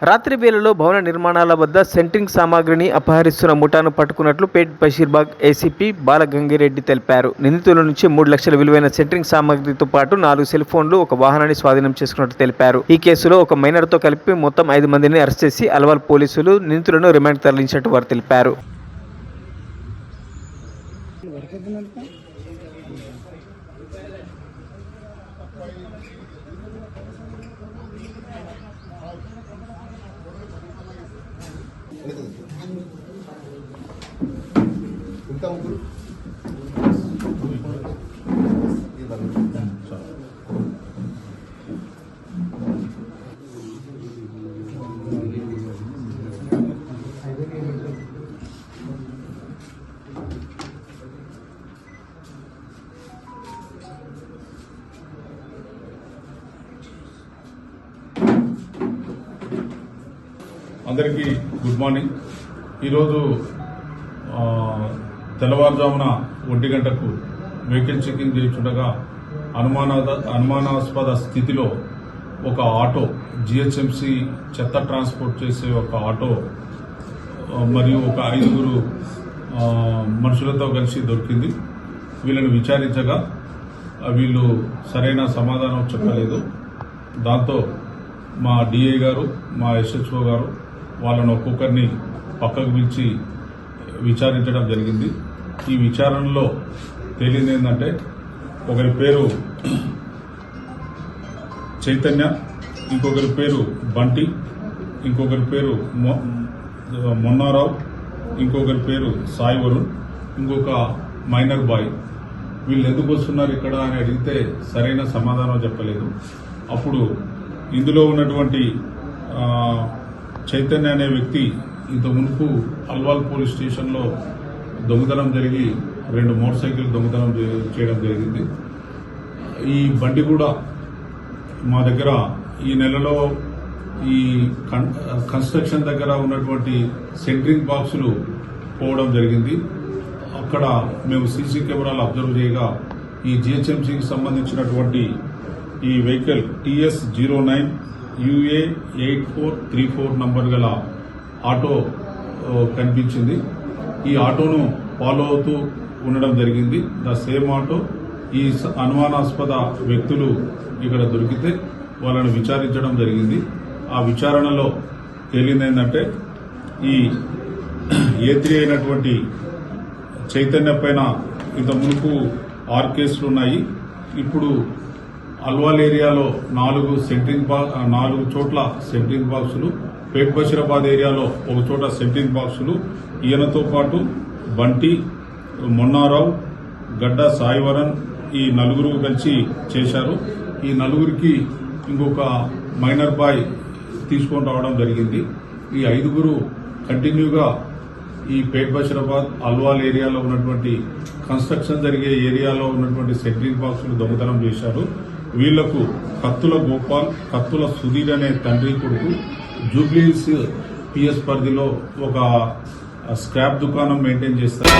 రాత్రి వేళలో భవన నిర్మాణాల వద్ద సెంట్రింగ్ సామాగ్రిని అపహరిస్తున్న ముఠాను పట్టుకున్నట్లు పేట్ బషీర్బాగ్ ఏసీపీ బాలగంగిరెడ్డి తెలిపారు. నిందితుల నుంచి 3 లక్షల విలువైన సెంట్రింగ్ సామాగ్రితో పాటు 4 సెల్ ఫోన్లు, ఒక వాహనాన్ని స్వాధీనం చేసుకున్నట్లు తెలిపారు. ఈ కేసులో ఒక మైనర్తో కలిపి మొత్తం 5 మందిని అరెస్ట్ చేసి అల్వాల్ పోలీసులు నిందితులను రిమాండ్కు తరలించినట్టు వారు తెలిపారు. అందరికీ గుడ్ మార్నింగ్. ఈరోజు తెల్లవారుజామున 1 గంటకు వెహికల్ చెకింగ్ చేస్తుండగా అనుమానాస్పద స్థితిలో ఒక ఆటో, జిహెచ్ఎంసీ చెత్త ట్రాన్స్పోర్ట్ చేసే ఒక ఆటో మరియు ఒక 5 మనుషులతో కలిసి దొరికింది. వీళ్ళని విచారించగా వీళ్ళు సరైన సమాధానం చెప్పలేదు. దాంతో మా డిఐ గారు, మా ఎస్హెచ్ఓ గారు వాళ్ళను ఒక్కొక్కరిని పక్కకు పిలిచి విచారించడం జరిగింది. ఈ విచారణలో తేలింది ఏంటంటే, ఒకరి పేరు చైతన్య, ఇంకొకరి పేరు బంటి, ఇంకొకరి పేరు మొన్నారావు, ఇంకొకరి పేరు సాయి వరుణ్, ఇంకొక మైనర్ బాయ్. వీళ్ళు ఎందుకు వస్తున్నారు ఇక్కడ అని అడిగితే సరైన సమాధానం చెప్పలేదు. అప్పుడు ఇందులో ఉన్నటువంటి చైతన్య అనే వ్యక్తి ఇంత మునుపు అల్వాల్ పోలీస్ స్టేషన్లో దొంగతనం జరిగి 2 మోటార్ సైకిల్ దొంగతనం చేయడం జరిగింది. ఈ బండి కూడా మా దగ్గర ఈ నెలలో ఈ కన్స్ట్రక్షన్ దగ్గర ఉన్నటువంటి సెంట్రింగ్ బాక్సులు పోవడం జరిగింది. అక్కడ మేము సీసీ కెమెరాలు అబ్జర్వ్ చేయగా ఈ జిహెచ్ఎంసీకి సంబంధించినటువంటి ఈ వెహికల్ TS09 UA 8434 నంబర్ గల ఆటో కనిపించింది. ఈ ఆటోను ఫాలో అవుతూ ఉండడం జరిగింది. ద సేమ్ ఆటో ఈ అనుమానాస్పద వ్యక్తులు ఇక్కడ దొరికితే వాళ్ళని విచారించడం జరిగింది. ఆ విచారణలో తేలింది ఏంటంటే, ఈ A3 అయినటువంటి చైతన్య పైన ఇంత మునుపు 6 కేసులు ఉన్నాయి. ఇప్పుడు అల్వాల్ ఏరియాలో 4 చోట్ల సెంట్రింగ్ బాక్సులు, పేట్ బషీరాబాద్ ఏరియాలో 1 చోట సెంట్రింగ్ బాక్సులు, ఈయనతో పాటు బంటి, మొన్నారావు, గడ్డ సాయివరన్ ఈ 4 కలిసి చేశారు. ఈ 4కి ఇంకొక మైనర్ బాయ్ తీసుకొని రావడం జరిగింది. ఈ 5 కంటిన్యూగా ఈ పేట్ బషీరాబాద్ అల్వాల్ ఏరియాలో ఉన్నటువంటి కన్స్ట్రక్షన్ జరిగే ఏరియాలో ఉన్నటువంటి సెంట్రింగ్ బాక్సులు దొంగతనం చేశారు. వీళ్లకు కత్తుల గోపాల్, కత్తుల సుధీర్ అనే తండ్రి కొడుకు జూబ్లీహిల్స్ PS పరిధిలో ఒక స్క్రాప్ దుకాణం మెయింటైన్ చేస్తారు.